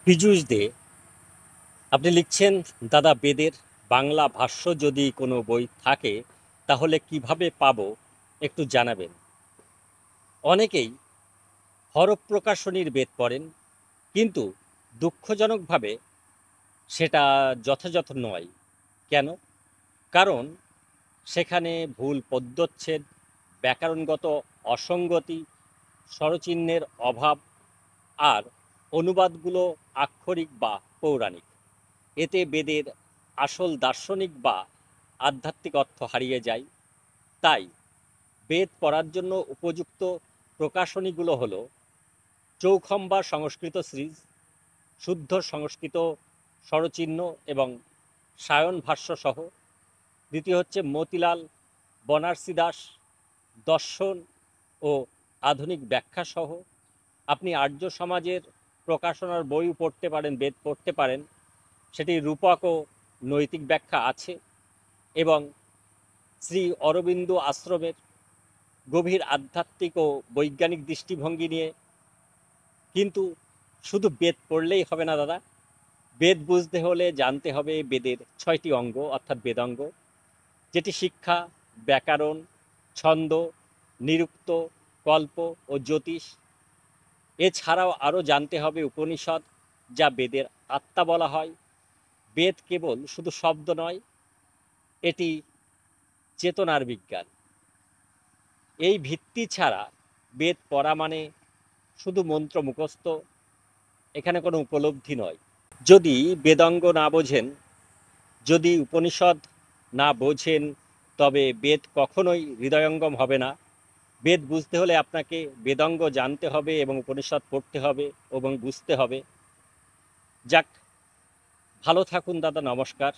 পীযূষ দে, আপনি লিখছেন, দাদা বেদের বাংলা ভাষ্য যদি কোনো বই থাকে তাহলে কিভাবে পাবো একটু জানাবেন। অনেকেই হরফ প্রকাশনীর বেদ পড়েন, কিন্তু দুঃখজনকভাবে সেটা যথাযথ নয়। কেন? কারণ সেখানে ভুল পদ্যচ্ছেদ, ব্যাকরণগত অসঙ্গতি, স্বরচিহ্নের অভাব, আর অনুবাদগুলো আক্ষরিক বা পৌরাণিক। এতে বেদের আসল দার্শনিক বা আধ্যাত্মিক অর্থ হারিয়ে যায়। তাই বেদ পড়ার জন্য উপযুক্ত প্রকাশনীগুলো হলো চৌখম্বা সংস্কৃত সিরিজ, শুদ্ধ সংস্কৃত স্বরচিহ্ন এবং সায়ন ভাষ্য সহ। দ্বিতীয় হচ্ছে মতিলাল বনারসি দাস, দর্শন ও আধুনিক ব্যাখ্যা সহ। আপনি আর্য সমাজের প্রকাশনার বইও পড়তে পারেন, বেদ পড়তে পারেন, সেটি রূপক ও নৈতিক ব্যাখ্যা আছে। এবং শ্রী অরবিন্দ আশ্রমের গভীর আধ্যাত্মিক ও বৈজ্ঞানিক দৃষ্টিভঙ্গি নিয়ে। কিন্তু শুধু বেদ পড়লেই হবে না দাদা। বেদ বুঝতে হলে জানতে হবে বেদের ৬টি অঙ্গ অর্থাৎ বেদাঙ্গ, যেটি শিক্ষা, ব্যাকরণ, ছন্দ, নিরুক্ত, কল্প ও জ্যোতিষ। এছাড়াও আরও জানতে হবে উপনিষদ, যা বেদের আত্মা বলা হয়। বেদ কেবল শুধু শব্দ নয়, এটি চেতনার বিজ্ঞান। এই ভিত্তি ছাড়া বেদ পড়া মানে শুধু মন্ত্র মুখস্থ, এখানে কোনো উপলব্ধি নয়। যদি বেদাঙ্গ না বোঝেন, যদি উপনিষদ না বোঝেন, তবে বেদ কখনোই হৃদয়ঙ্গম হবে না। বেদ বুঝতে হলে আপনাকে বেদাঙ্গ জানতে হবে এবং উপনিষদ পড়তে হবে এবং বুঝতে হবে। যাক, ভালো থাকুন দাদা, নমস্কার।